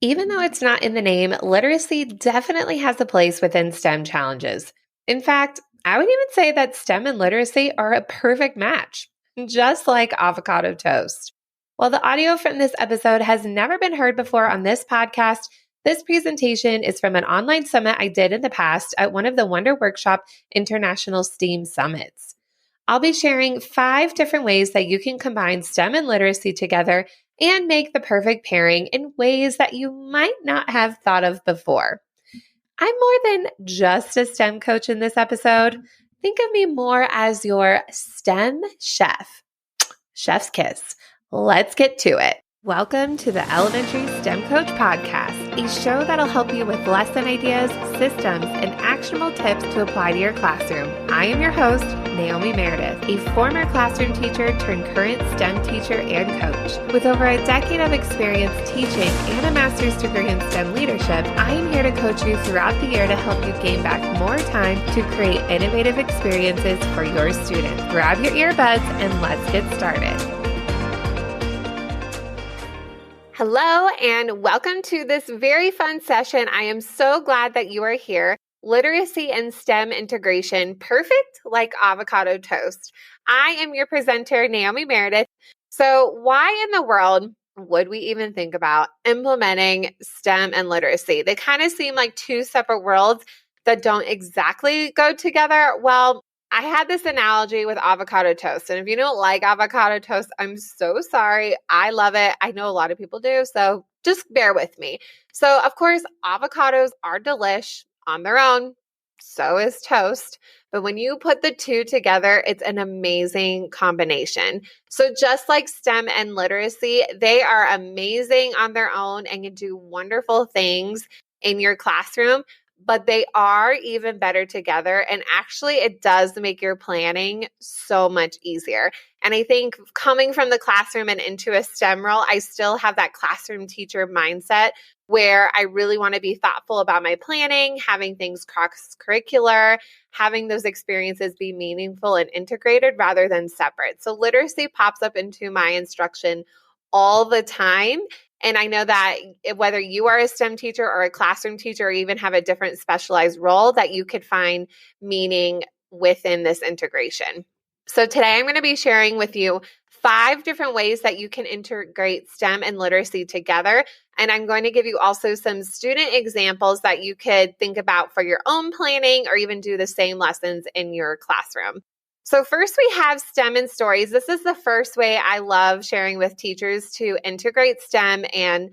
Even though it's not in the name, literacy definitely has a place within STEM challenges. In fact, I would even say that STEM and literacy are a perfect match, just like avocado toast. While the audio from this episode has never been heard before on this podcast, this presentation is from an online summit I did in the past at one of the Wonder Workshop International STEAM Summits. I'll be sharing 5 different ways that you can combine STEM and literacy together and make the perfect pairing in ways that you might not have thought of before. I'm more than just a STEM coach in this episode. Think of me more as your STEM chef. Chef's kiss. Let's get to it. Welcome to the Elementary STEM Coach Podcast, a show that'll help you with lesson ideas, systems, and actionable tips to apply to your classroom. I am your host, Naomi Meredith, a former classroom teacher turned current STEM teacher and coach. With over a decade of experience teaching and a master's degree in STEM leadership, I am here to coach you throughout the year to help you gain back more time to create innovative experiences for your students. Grab your earbuds and let's get started. Hello and welcome to this very fun session. I am so glad that you are here. Literacy and STEM integration, perfect like avocado toast. I am your presenter, Naomi Meredith. So why in the world would we even think about implementing STEM and literacy? They kind of seem like two separate worlds that don't exactly go together. Well, I had this analogy with avocado toast. And if you don't like avocado toast, I'm so sorry. I love it. I know a lot of people do. So just bear with me. So of course, avocados are delish on their own. So is toast. But when you put the two together, it's an amazing combination. So just like STEM and literacy, they are amazing on their own and can do wonderful things in your classroom. But they are even better together. And actually, it does make your planning so much easier. And I think coming from the classroom and into a STEM role, I still have that classroom teacher mindset where I really want to be thoughtful about my planning, having things cross-curricular, having those experiences be meaningful and integrated rather than separate. So literacy pops up into my instruction all the time. And I know that whether you are a STEM teacher or a classroom teacher or even have a different specialized role, that you could find meaning within this integration. So today I'm going to be sharing with you 5 different ways that you can integrate STEM and literacy together. And I'm going to give you also some student examples that you could think about for your own planning or even do the same lessons in your classroom. So first we have STEM and stories. This is the first way I love sharing with teachers to integrate STEM and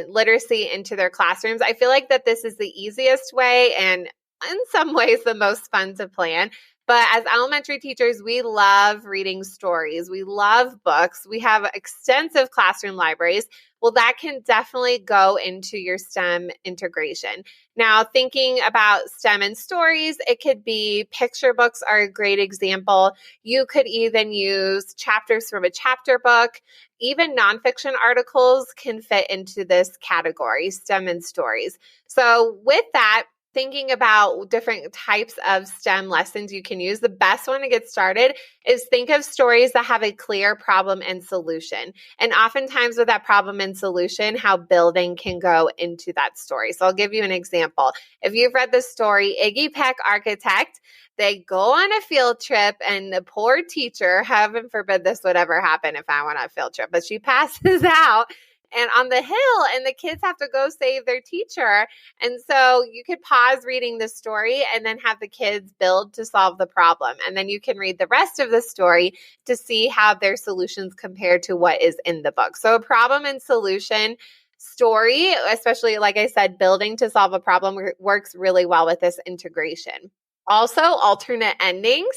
literacy into their classrooms. I feel like that this is the easiest way and in some ways the most fun to plan. But as elementary teachers, we love reading stories. We love books. We have extensive classroom libraries. Well, that can definitely go into your STEM integration. Now, thinking about STEM and stories, it could be picture books are a great example. You could even use chapters from a chapter book. Even nonfiction articles can fit into this category, STEM and stories. So with that, thinking about different types of STEM lessons you can use, the best one to get started is think of stories that have a clear problem and solution. And oftentimes with that problem and solution, how building can go into that story. So I'll give you an example. If you've read the story, Iggy Peck Architect, they go on a field trip and the poor teacher, heaven forbid this would ever happen if I went on a field trip, but she passes out and on the hill, and the kids have to go save their teacher. And so you could pause reading the story and then have the kids build to solve the problem. And then you can read the rest of the story to see how their solutions compare to what is in the book. So a problem and solution story, especially like I said, building to solve a problem works really well with this integration. Also, alternate endings.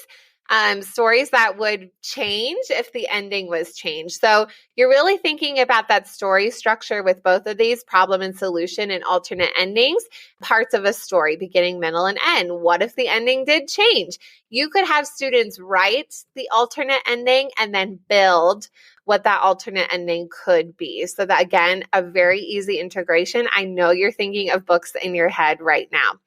Stories that would change if the ending was changed. So you're really thinking about that story structure with both of these, problem and solution and alternate endings, parts of a story, beginning, middle, and end. What if the ending did change? You could have students write the alternate ending and then build what that alternate ending could be. So that, again, a very easy integration. I know you're thinking of books in your head right now.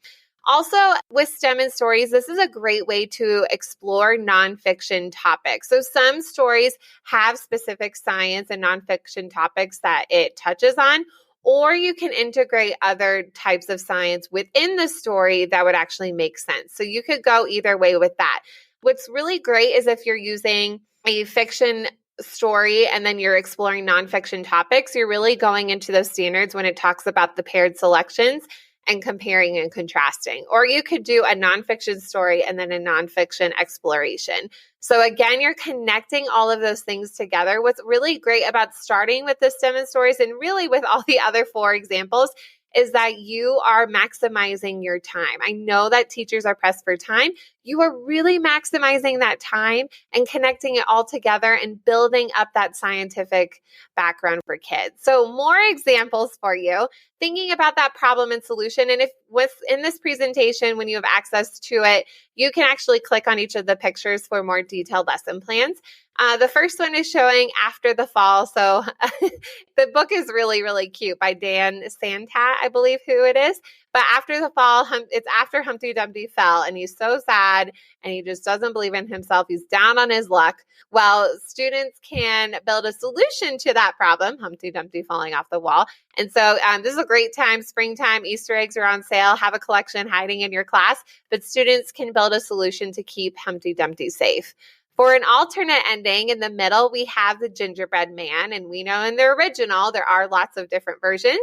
Also, with STEM and stories, this is a great way to explore nonfiction topics. So some stories have specific science and nonfiction topics that it touches on, or you can integrate other types of science within the story that would actually make sense. So you could go either way with that. What's really great is if you're using a fiction story and then you're exploring nonfiction topics, you're really going into those standards when it talks about the paired selections and comparing and contrasting. Or you could do a nonfiction story and then a nonfiction exploration. So again, you're connecting all of those things together. What's really great about starting with the STEM and stories and really with all the other 4 examples is that you are maximizing your time. I know that teachers are pressed for time. You are really maximizing that time and connecting it all together and building up that scientific background for kids. So more examples for you, thinking about that problem and solution. And if within this presentation, when you have access to it, you can actually click on each of the pictures for more detailed lesson plans. The first one is showing After the Fall. So the book is really, really cute by Dan Santat, I believe who it is. But after the fall, it's after Humpty Dumpty fell and he's so sad and he just doesn't believe in himself. He's down on his luck. Well, students can build a solution to that problem, Humpty Dumpty falling off the wall. And so this is a great time, springtime, Easter eggs are on sale, have a collection hiding in your class, but students can build a solution to keep Humpty Dumpty safe. For an alternate ending, in the middle, we have the gingerbread man. And we know in the original, there are lots of different versions.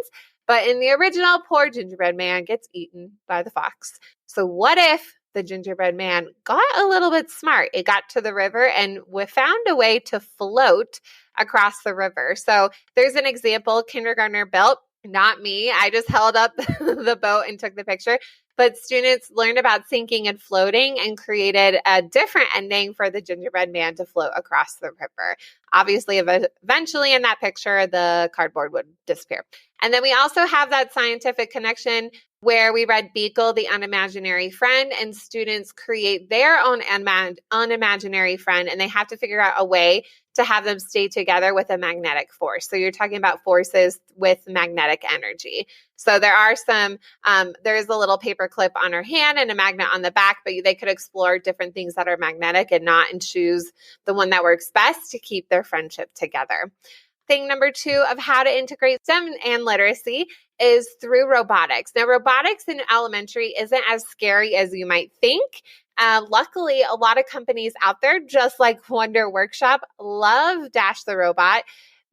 But in the original, poor gingerbread man gets eaten by the fox. So what if the gingerbread man got a little bit smart? It got to the river and we found a way to float across the river. So there's an example kindergartner built. Not me. I just held up the boat and took the picture. But students learned about sinking and floating and created a different ending for the gingerbread man to float across the river. Obviously, eventually in that picture, the cardboard would disappear. And then we also have that scientific connection where we read Beagle, the Unimaginary Friend, and students create their own unimaginary friend, and they have to figure out a way to have them stay together with a magnetic force. So you're talking about forces with magnetic energy. So there are there is a little paper clip on her hand and a magnet on the back, but they could explore different things that are magnetic and choose the one that works best to keep their friendship together. Thing number 2 of how to integrate STEM and literacy is through robotics. Now, robotics in elementary isn't as scary as you might think. Luckily, a lot of companies out there, just like Wonder Workshop, love Dash the robot.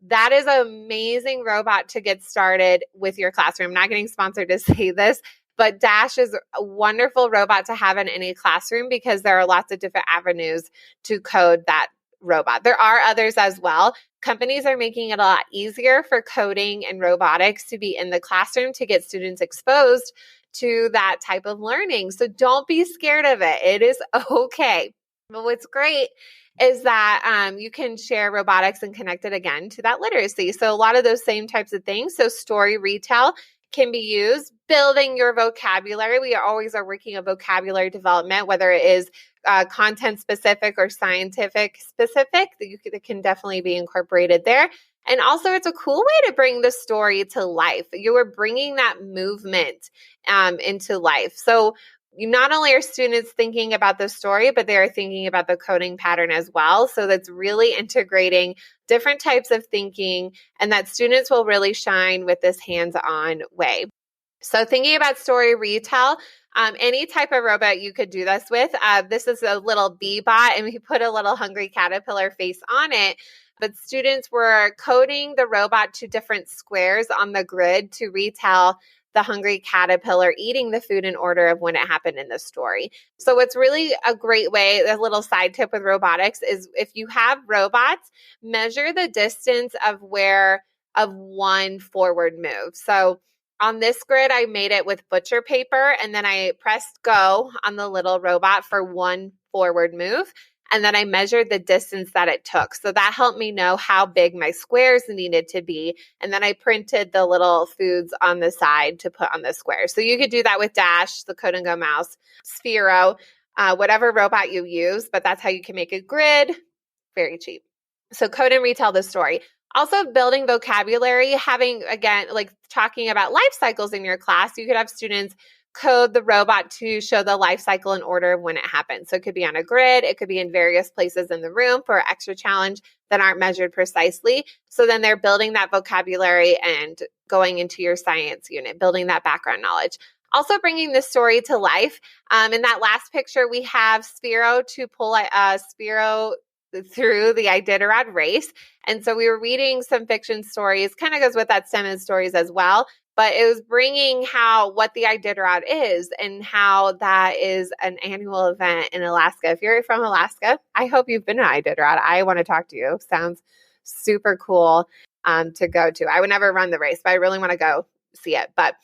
That is an amazing robot to get started with your classroom. I'm not getting sponsored to say this, but Dash is a wonderful robot to have in any classroom because there are lots of different avenues to code that robot. There are others as well. Companies are making it a lot easier for coding and robotics to be in the classroom to get students exposed to that type of learning. So don't be scared of it. It is okay. But what's great is that you can share robotics and connect it again to that literacy. So a lot of those same types of things. So story retell can be used, building your vocabulary. We always are working on vocabulary development, whether it is content specific or scientific specific, that can definitely be incorporated there. And also, it's a cool way to bring the story to life. You are bringing that movement into life. So not only are students thinking about the story, but they are thinking about the coding pattern as well. So that's really integrating different types of thinking and that students will really shine with this hands-on way. So thinking about story retell, any type of robot you could do this with. This is a little bee bot, and we put a little hungry caterpillar face on it. But students were coding the robot to different squares on the grid to retell the hungry caterpillar eating the food in order of when it happened in the story. So what's really a great way, a little side tip with robotics, is if you have robots, measure the distance of one forward move. So on this grid, I made it with butcher paper, and then I pressed go on the little robot for one forward move. And then I measured the distance that it took. So that helped me know how big my squares needed to be. And then I printed the little foods on the side to put on the squares. So you could do that with Dash, the Code and Go mouse, Sphero, whatever robot you use, but that's how you can make a grid. Very cheap. So code and retell the story. Also building vocabulary, having, again, like talking about life cycles in your class. You could have students code the robot to show the life cycle in order of when it happens. So it could be on a grid, it could be in various places in the room for an extra challenge that aren't measured precisely. So then they're building that vocabulary and going into your science unit, building that background knowledge. Also bringing the story to life. In that last picture, we have Spiro to pull Spiro through the Iditarod race. And so we were reading some fiction stories, kind of goes with that STEM stories as well. But it was bringing what the Iditarod is and how that is an annual event in Alaska. If you're from Alaska, I hope you've been to Iditarod. I want to talk to you. Sounds super cool to go to. I would never run the race, but I really want to go see it. But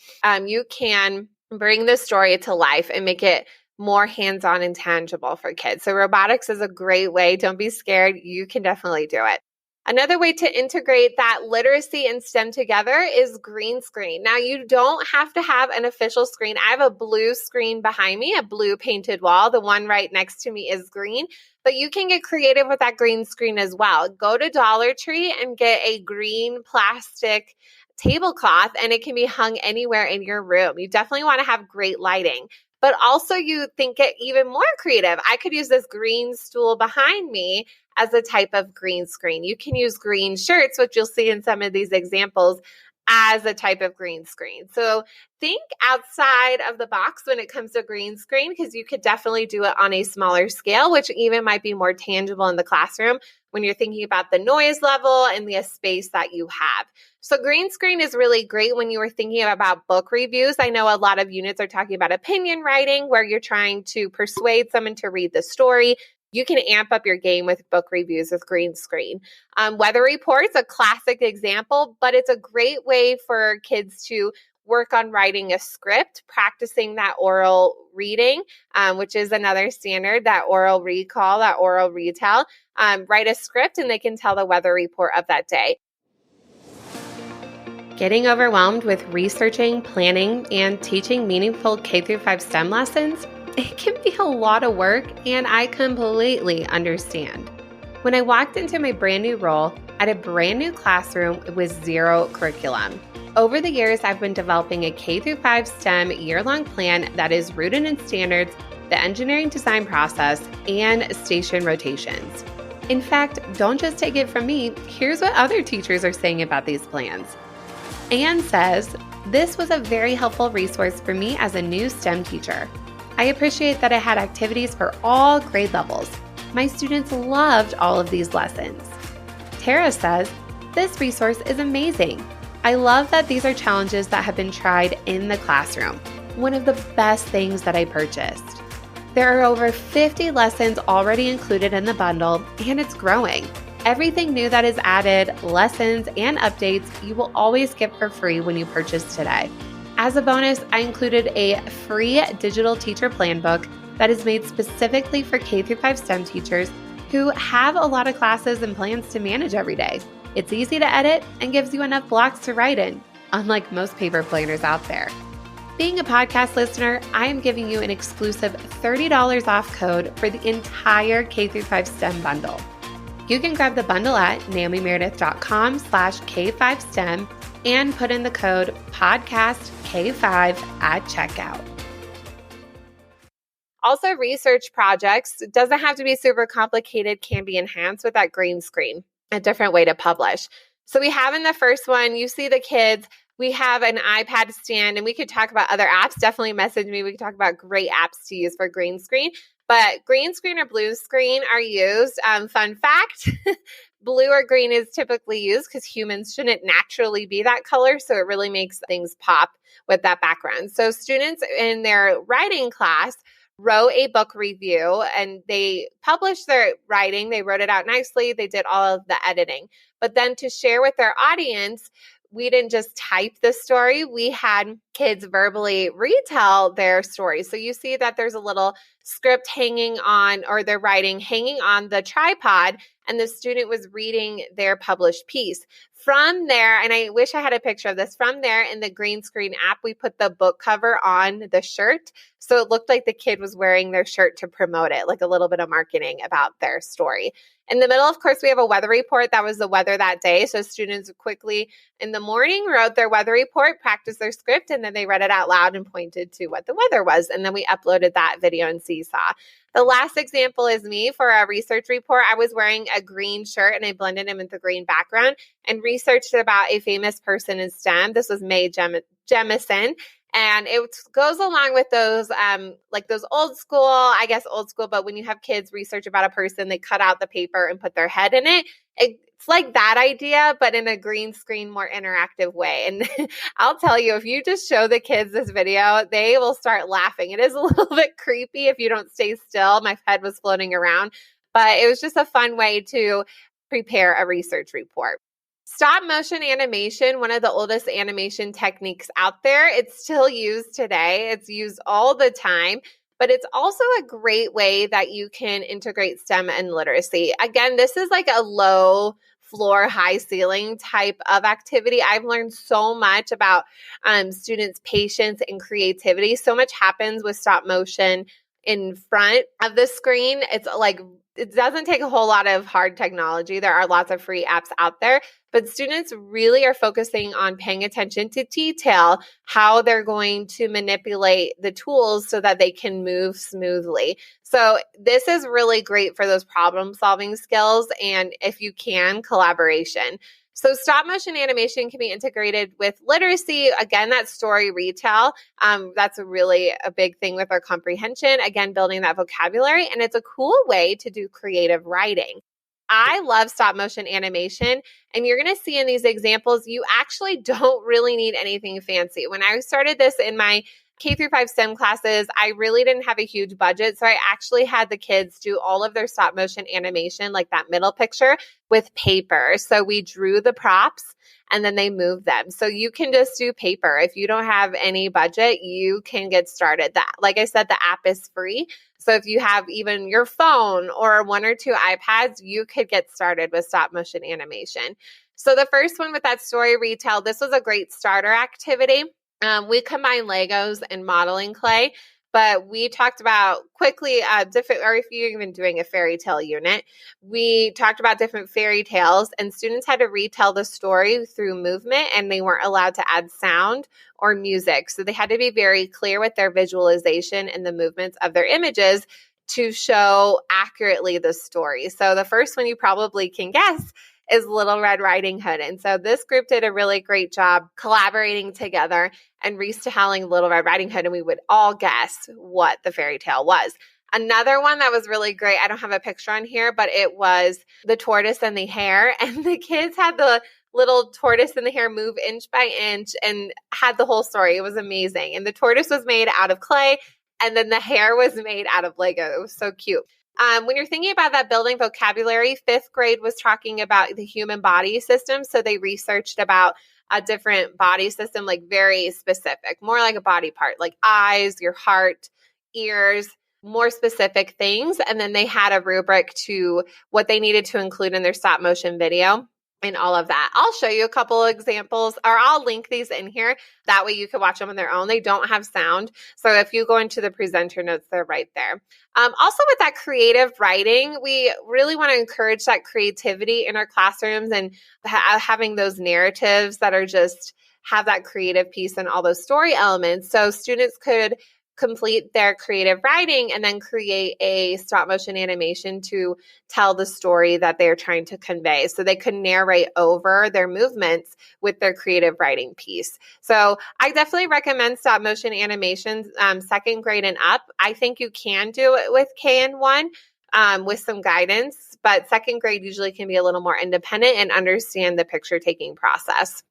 you can bring the story to life and make it more hands-on and tangible for kids. So robotics is a great way. Don't be scared. You can definitely do it. Another way to integrate that literacy and STEM together is green screen. Now, you don't have to have an official screen. I have a blue screen behind me, a blue painted wall. The one right next to me is green, but you can get creative with that green screen as well. Go to Dollar Tree and get a green plastic tablecloth, and it can be hung anywhere in your room. You definitely want to have great lighting. But also you think it even more creative. I could use this green stool behind me as a type of green screen. You can use green shirts, which you'll see in some of these examples, as a type of green screen. So think outside of the box when it comes to green screen, because you could definitely do it on a smaller scale, which even might be more tangible in the classroom when you're thinking about the noise level and the space that you have. So green screen is really great when you were thinking about book reviews. I know a lot of units are talking about opinion writing, where you're trying to persuade someone to read the story. You can amp up your game with book reviews with green screen. Weather reports, a classic example, but it's a great way for kids to work on writing a script, practicing that oral reading, which is another standard, that oral recall, that oral retell. Write a script and they can tell the weather report of that day. Getting overwhelmed with researching, planning, and teaching meaningful K-5 STEM lessons? It can be a lot of work, and I completely understand. When I walked into my brand new role at a brand new classroom with zero curriculum, over the years, I've been developing a K-5 STEM year-long plan that is rooted in standards, the engineering design process, and station rotations. In fact, don't just take it from me. Here's what other teachers are saying about these plans. Anne says, "This was a very helpful resource for me as a new STEM teacher. I appreciate that I had activities for all grade levels. My students loved all of these lessons." Tara says, "This resource is amazing. I love that these are challenges that have been tried in the classroom. One of the best things that I purchased. There are over 50 lessons already included in the bundle, and it's growing. Everything new that is added, lessons, and updates, you will always get for free when you purchase today. As a bonus, I included a free digital teacher plan book that is made specifically for K-5 STEM teachers who have a lot of classes and plans to manage every day. It's easy to edit and gives you enough blocks to write in, unlike most paper planners out there. Being a podcast listener, I am giving you an exclusive $30 off code for the entire K-5 STEM bundle. You can grab the bundle at naomimeredith.com/K5STEM and put in the code PODCASTK5 at checkout. Also, research projects, doesn't have to be super complicated, can be enhanced with that green screen, a different way to publish. So we have in the first one, you see the kids, we have an iPad stand, and we could talk about other apps. Definitely message me. We could talk about great apps to use for green screen. But green screen or blue screen are used. Fun fact, blue or green is typically used because humans shouldn't naturally be that color. So it really makes things pop with that background. So students in their writing class wrote a book review and they published their writing. They wrote it out nicely. They did all of the editing. But then to share with their audience, we didn't just type the story. We had kids verbally retell their story. So you see that there's a little script hanging on, or their writing hanging on the tripod, and the student was reading their published piece. From there, and I wish I had a picture of this, from there in the green screen app, we put the book cover on the shirt. So it looked like the kid was wearing their shirt to promote it, like a little bit of marketing about their story. In the middle, of course, we have a weather report. That was the weather that day. So students quickly in the morning wrote their weather report, practiced their script, and then they read it out loud and pointed to what the weather was. And then we uploaded that video in Seesaw. The last example is me for a research report. I was wearing a green shirt and I blended him with the green background and researched about a famous person in STEM. This was Mae Jemison. And it goes along with those, like those old school, but when you have kids research about a person, they cut out the paper and put their head in it. It's like that idea, but in a green screen, more interactive way. And I'll tell you, if you just show the kids this video, they will start laughing. It is a little bit creepy if you don't stay still. My head was floating around, but it was just a fun way to prepare a research report. Stop motion animation, one of the oldest animation techniques out there. It's still used today. It's used all the time, but it's also a great way that you can integrate STEM and literacy. Again, this is like a low floor, high ceiling type of activity. I've learned so much about students' patience and creativity. So much happens with stop motion in front of the screen. It's like, it doesn't take a whole lot of hard technology. There are lots of free apps out there, but students really are focusing on paying attention to detail, how they're going to manipulate the tools so that they can move smoothly. So this is really great for those problem solving skills and, if you can, collaboration. So stop motion animation can be integrated with literacy. Again, that's story retell. That's really a big thing with our comprehension. Again, building that vocabulary. And it's a cool way to do creative writing. I love stop motion animation. And you're going to see in these examples, you actually don't really need anything fancy. When I started this in my K-5 STEM classes, I really didn't have a huge budget. So I actually had the kids do all of their stop motion animation, like that middle picture, with paper. So we drew the props and then they moved them. So you can just do paper. If you don't have any budget, you can get started. That, like I said, the app is free. So if you have even your phone or 1 or 2 iPads, you could get started with stop motion animation. So the first one with that story retell, this was a great starter activity. We combine Legos and modeling clay, but we talked about quickly different, or if you're even doing a fairy tale unit, we talked about different fairy tales, and students had to retell the story through movement, and they weren't allowed to add sound or music. So they had to be very clear with their visualization and the movements of their images to show accurately the story. So the first one you probably can guess is Little Red Riding Hood. And so this group did a really great job collaborating together and retelling Little Red Riding Hood, and we would all guess what the fairy tale was. Another one that was really great, I don't have a picture on here, but it was The Tortoise and the Hare. And the kids had the little tortoise and the hare move inch by inch and had the whole story. It was amazing. And the tortoise was made out of clay, and then the hare was made out of Lego. It was so cute. When you're thinking about that building vocabulary, 5th grade was talking about the human body system. So they researched about a different body system, like very specific, more like a body part, like eyes, your heart, ears, more specific things. And then they had a rubric to what they needed to include in their stop motion video and all of that. I'll show you a couple of examples, or I'll link these in here. That way you can watch them on their own. They don't have sound. So if you go into the presenter notes, they're right there. Also with that creative writing, we really want to encourage that creativity in our classrooms and having those narratives that are just have that creative piece and all those story elements. So students could complete their creative writing and then create a stop motion animation to tell the story that they're trying to convey. So they could narrate over their movements with their creative writing piece. So I definitely recommend stop motion animations, 2nd grade and up. I think you can do it with KN1 with some guidance, but 2nd grade usually can be a little more independent and understand the picture taking process.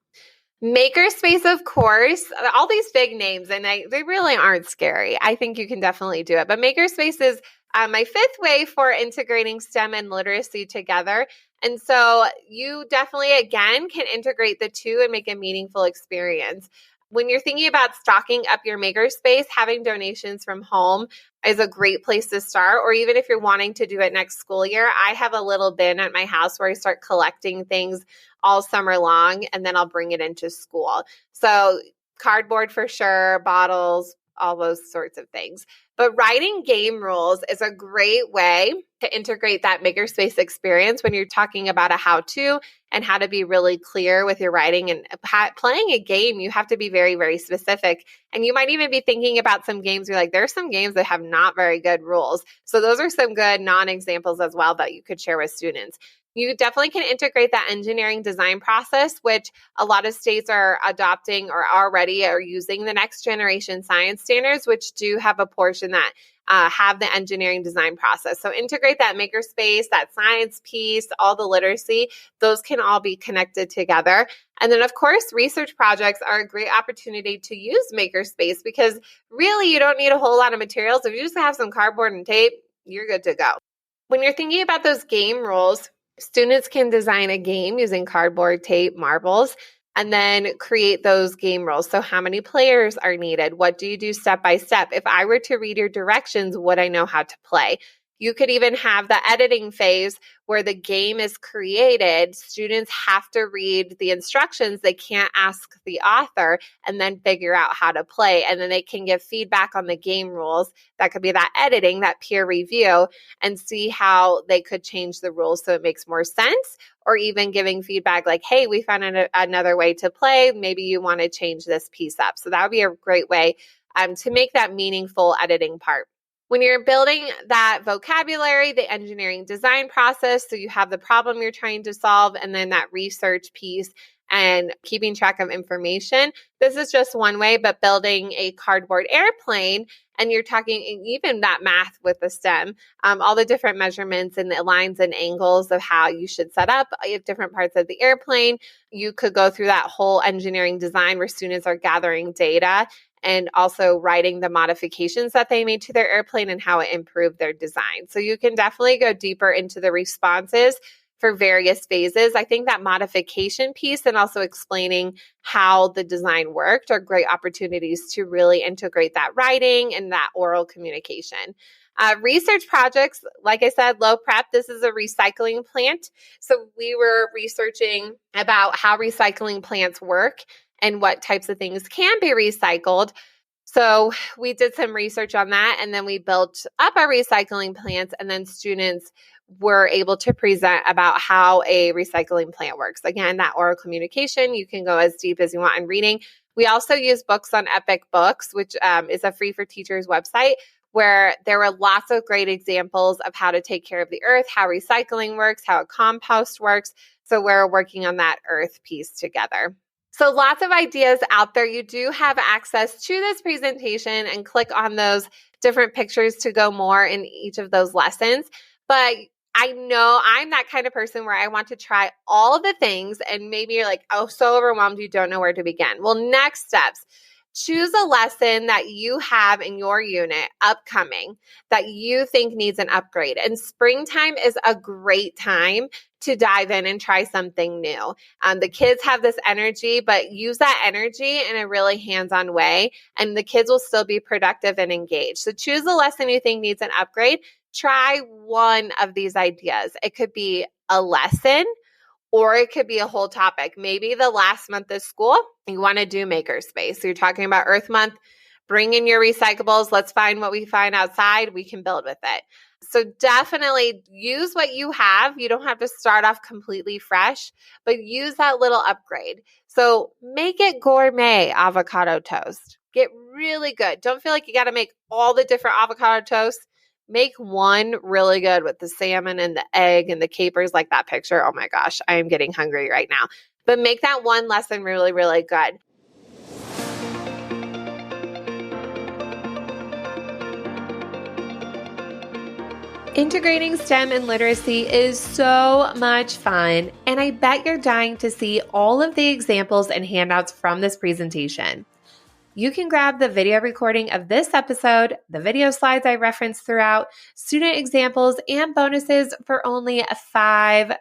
Makerspace, of course, all these big names, and they really aren't scary. I think you can definitely do it. But Makerspace is my 5th way for integrating STEM and literacy together. And so you definitely, again, can integrate the two and make a meaningful experience. When you're thinking about stocking up your makerspace, having donations from home is a great place to start. Or even if you're wanting to do it next school year, I have a little bin at my house where I start collecting things all summer long, and then I'll bring it into school. So cardboard for sure, bottles, all those sorts of things. But writing game rules is a great way to integrate that makerspace experience when you're talking about a how-to and how to be really clear with your writing. And playing a game, you have to be very, very specific. And you might even be thinking about some games. You're like, there's some games that have not very good rules. So those are some good non-examples as well that you could share with students. You definitely can integrate that engineering design process, which a lot of states are adopting or already are using the next generation science standards, which do have a portion that have the engineering design process. So integrate that makerspace, that science piece, all the literacy, those can all be connected together. And then, of course, research projects are a great opportunity to use makerspace because really you don't need a whole lot of materials. If you just have some cardboard and tape, you're good to go. When you're thinking about those game rules, students can design a game using cardboard, tape, marbles, and then create those game rules. So how many players are needed? What do you do step by step? If I were to read your directions, would I know how to play? You could even have the editing phase where the game is created. Students have to read the instructions. They can't ask the author and then figure out how to play. And then they can give feedback on the game rules. That could be that editing, that peer review, and see how they could change the rules so it makes more sense. Or even giving feedback like, hey, we found another way to play. Maybe you want to change this piece up. So that would be a great way to make that meaningful editing part. When you're building that vocabulary, the engineering design process, so you have the problem you're trying to solve, and then that research piece and keeping track of information. This is just one way, but building a cardboard airplane, and you're talking even that math with the STEM, all the different measurements and the lines and angles of how you should set up different parts of the airplane. You could go through that whole engineering design where students are gathering data and also writing the modifications that they made to their airplane and how it improved their design. So you can definitely go deeper into the responses for various phases. I think that modification piece and also explaining how the design worked are great opportunities to really integrate that writing and that oral communication. Research projects, like I said, low prep, this is a recycling plant. So we were researching about how recycling plants work and what types of things can be recycled. So we did some research on that, and then we built up our recycling plants, and then students were able to present about how a recycling plant works. Again, that oral communication, you can go as deep as you want in reading. We also use books on Epic Books, which is a free for teachers website, where there were lots of great examples of how to take care of the earth, how recycling works, how a compost works. So we're working on that earth piece together. So lots of ideas out there. You do have access to this presentation and click on those different pictures to go more in each of those lessons. But I know I'm that kind of person where I want to try all the things, and maybe you're like, oh, so overwhelmed, you don't know where to begin. Well, next steps. Choose a lesson that you have in your unit upcoming that you think needs an upgrade. And springtime is a great time to dive in and try something new. The kids have this energy, but use that energy in a really hands-on way, and the kids will still be productive and engaged. So choose a lesson you think needs an upgrade. Try one of these ideas. It could be a lesson, or it could be a whole topic. Maybe the last month of school, you want to do makerspace. So you're talking about Earth Month. Bring in your recyclables. Let's find what we find outside. We can build with it. So definitely use what you have. You don't have to start off completely fresh, but use that little upgrade. So make it gourmet avocado toast. Get really good. Don't feel like you got to make all the different avocado toasts. Make one really good with the salmon and the egg and the capers, like that picture. Oh my gosh, I am getting hungry right now. But make that one lesson really, really good. Integrating STEM and literacy is so much fun, and I bet you're dying to see all of the examples and handouts from this presentation. You can grab the video recording of this episode, the video slides I referenced throughout, student examples, and bonuses for only $5.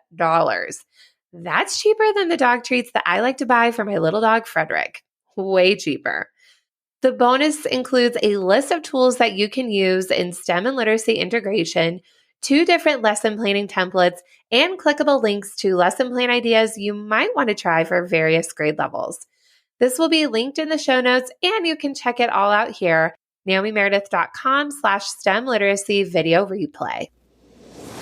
That's cheaper than the dog treats that I like to buy for my little dog, Frederick. way cheaper. The bonus includes a list of tools that you can use in STEM and literacy integration, 2 different lesson planning templates, and clickable links to lesson plan ideas you might want to try for various grade levels. This will be linked in the show notes, and you can check it all out here, naomimeredith.com/STEM literacy video replay.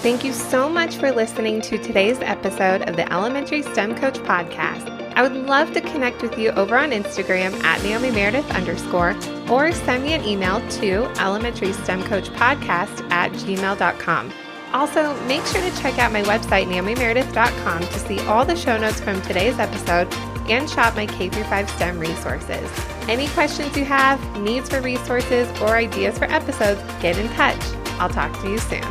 Thank you so much for listening to today's episode of the Elementary STEM Coach Podcast. I would love to connect with you over on Instagram at @NaomiMeredith_ or send me an email to elementarystemcoachpodcast@gmail.com. Also, make sure to check out my website, naomimeredith.com, to see all the show notes from today's episode and shop my K-5 STEM resources. Any questions you have, needs for resources, or ideas for episodes, get in touch. I'll talk to you soon.